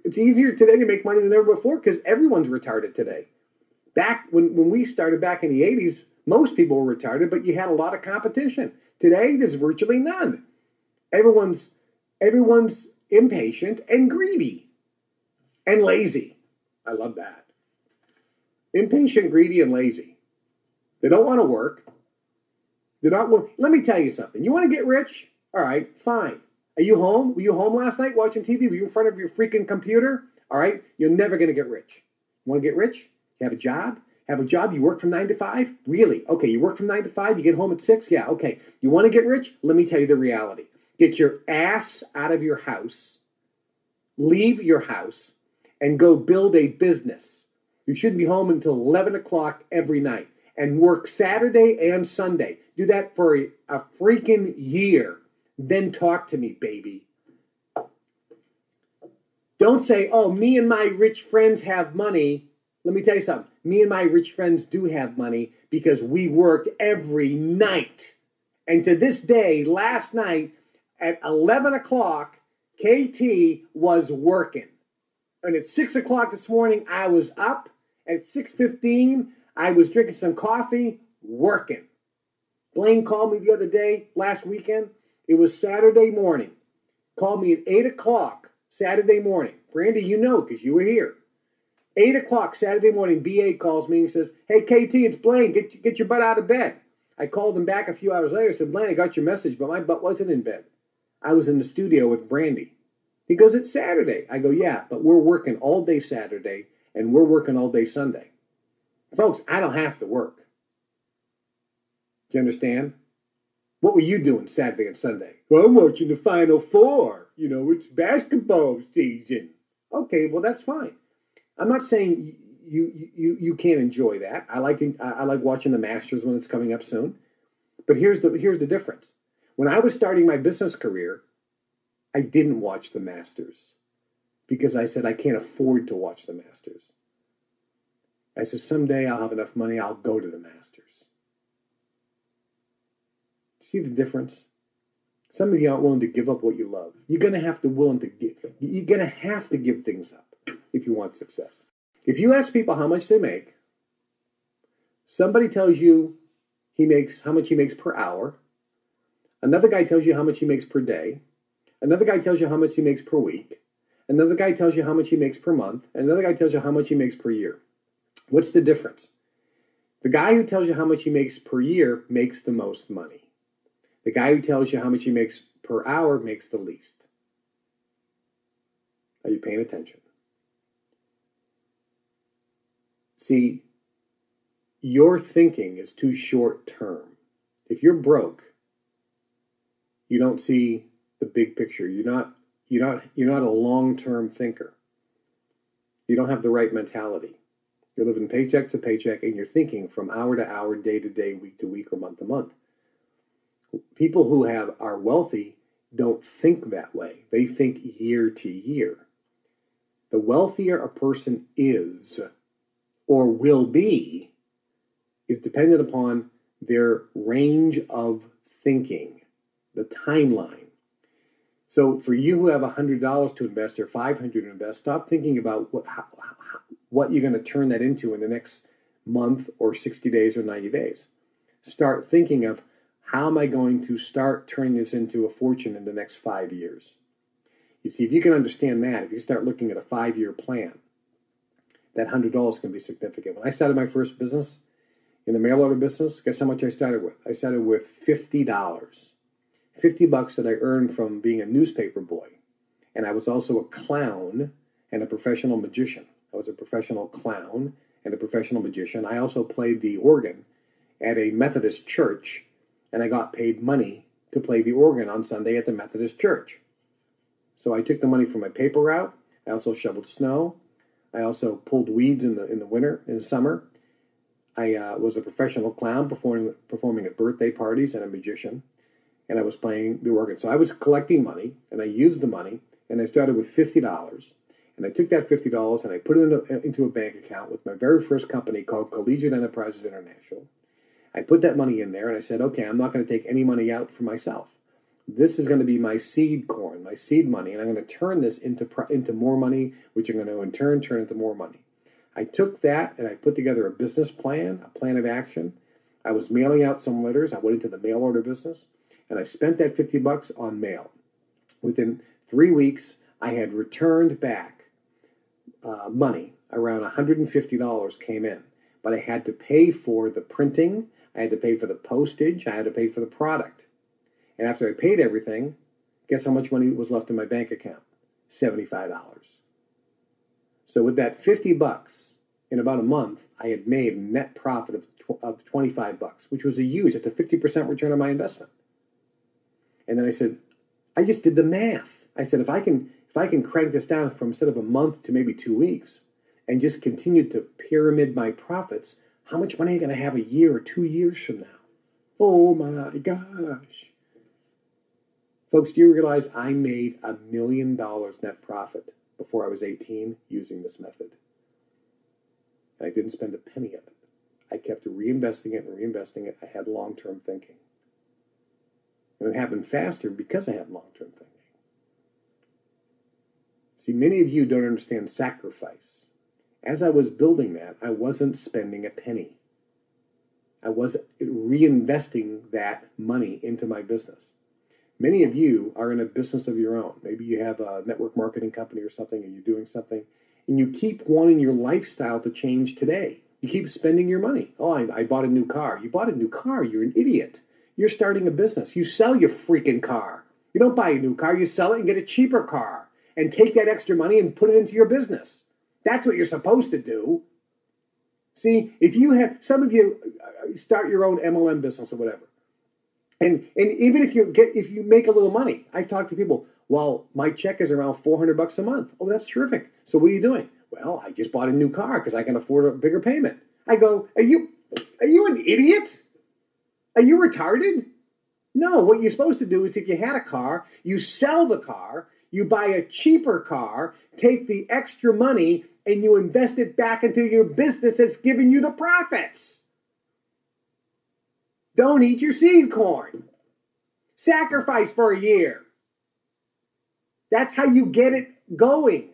It's easier today to make money than ever before because everyone's retarded today. Back when we started back in the 80s, most people were retarded, but you had a lot of competition. Today, there's virtually none. Everyone's impatient and greedy and lazy. I love that. Impatient, greedy, and lazy. They don't want to work. Let me tell you something. You want to get rich? All right, fine. Are you home? Were you home last night watching TV? Were you in front of your freaking computer? All right, you're never going to get rich. You want to get rich? You have a job? Have a job? You work from 9 to 5? Really? Okay, you work from 9 to 5, you get home at 6? Yeah, okay. You want to get rich? Let me tell you the reality. Get your ass out of your house, leave your house, and go build a business. You shouldn't be home until 11 o'clock every night and work Saturday and Sunday. Do that for a freaking year. Then talk to me, baby. Don't say, oh, me and my rich friends have money. Let me tell you something. Me and my rich friends do have money because we worked every night. And to this day, last night at 11 o'clock, KT was working. And at 6 o'clock this morning, I was up. At 6:15, I was drinking some coffee, working. Blaine called me the other day, last weekend. It was Saturday morning. Called me at 8 o'clock Saturday morning. Brandy, you know because you were here. 8 o'clock Saturday morning, BA calls me and says, hey, KT, it's Blaine. Get your butt out of bed. I called him back a few hours later and said, Blaine, I got your message, but my butt wasn't in bed. I was in the studio with Brandy. He goes, it's Saturday. I go, yeah, but we're working all day Saturday and we're working all day Sunday. Folks, I don't have to work. Do you understand? What were you doing Saturday and Sunday? Well, I'm watching the Final Four. You know, it's basketball season. Okay, well, that's fine. I'm not saying you can't enjoy that. I like watching the Masters when it's coming up soon. But here's the difference. When I was starting my business career, I didn't watch the Masters because I said I can't afford to watch the Masters. I said someday I'll have enough money, I'll go to the Masters. See the difference? Some of you aren't willing to give up what you love. You're gonna have to give things up if you want success. If you ask people how much they make, somebody tells you how much he makes per hour. Another guy tells you how much he makes per day. Another guy tells you how much he makes per week. Another guy tells you how much he makes per month. And another guy tells you how much he makes per year. What's the difference? The guy who tells you how much he makes per year makes the most money. The guy who tells you how much he makes per hour makes the least. Are you paying attention? See, your thinking is too short term. If you're broke, you don't see the big picture. You're not a long-term thinker. You don't have the right mentality. You're living paycheck to paycheck and you're thinking from hour to hour, day to day, week to week, or month to month. People who are wealthy don't think that way. They think year to year. The wealthier a person is or will be is dependent upon their range of thinking, the timeline. So for you who have $100 to invest or $500 to invest, stop thinking about what you're going to turn that into in the next month or 60 days or 90 days. Start thinking of, how am I going to start turning this into a fortune in the next 5 years? You see, if you can understand that, if you start looking at a 5-year plan, that $100 can be significant. When I started my first business, in the mail order business, guess how much I started with? I started with $50. $50 that I earned from being a newspaper boy. And I was also a clown and a professional magician. I was a professional clown and a professional magician. I also played the organ at a Methodist church, and I got paid money to play the organ on Sunday at the Methodist church. So I took the money from my paper route. I also shoveled snow. I also pulled weeds in the winter, in the summer. I was a professional clown performing at birthday parties and a magician, and I was playing the organ. So I was collecting money, and I used the money, and I started with $50. And I took that $50 and I put it into a bank account with my very first company called Collegiate Enterprises International. I put that money in there and I said, okay, I'm not going to take any money out for myself. This is going to be my seed corn, my seed money, and I'm going to turn this into more money, which I'm going to in turn turn into more money. I took that and I put together a business plan, a plan of action. I was mailing out some letters. I went into the mail order business, and I spent that $50 on mail. Within 3 weeks, I had returned back money. Around $150 came in, but I had to pay for the printing. I had to pay for the postage. I had to pay for the product. And after I paid everything, guess how much money was left in my bank account? $75. So with that $50, in about a month, I had made a net profit of $25, which was a huge, it's a 50% return on my investment. And then I said, I just did the math. I said, if I can crank this down from instead of a month to maybe 2 weeks and just continue to pyramid my profits, how much money am I going to have a year or 2 years from now? Oh my gosh. Folks, do you realize I made $1 million net profit before I was 18 using this method? And I didn't spend a penny of it. I kept reinvesting it and reinvesting it. I had long-term thinking. And it happened faster because I had long-term thinking. See, many of you don't understand sacrifice. As I was building that, I wasn't spending a penny. I was reinvesting that money into my business. Many of you are in a business of your own. Maybe you have a network marketing company or something, and you're doing something, and you keep wanting your lifestyle to change today. You keep spending your money. Oh, I bought a new car. You bought a new car. You're an idiot. You're starting a business. You sell your freaking car. You don't buy a new car. You sell it and get a cheaper car and take that extra money and put it into your business. That's what you're supposed to do. See, if you have, some of you start your own MLM business or whatever. And even if you make a little money, I've talked to people, well, my check is around $400 a month. Oh, that's terrific. So what are you doing? Well, I just bought a new car because I can afford a bigger payment. I go, are you an idiot? Are you retarded? No, what you're supposed to do is if you had a car, you sell the car, you buy a cheaper car, take the extra money, and you invest it back into your business that's giving you the profits. Don't eat your seed corn. Sacrifice for a year. That's how you get it going.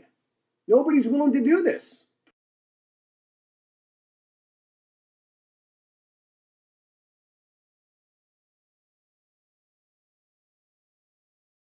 Nobody's willing to do this.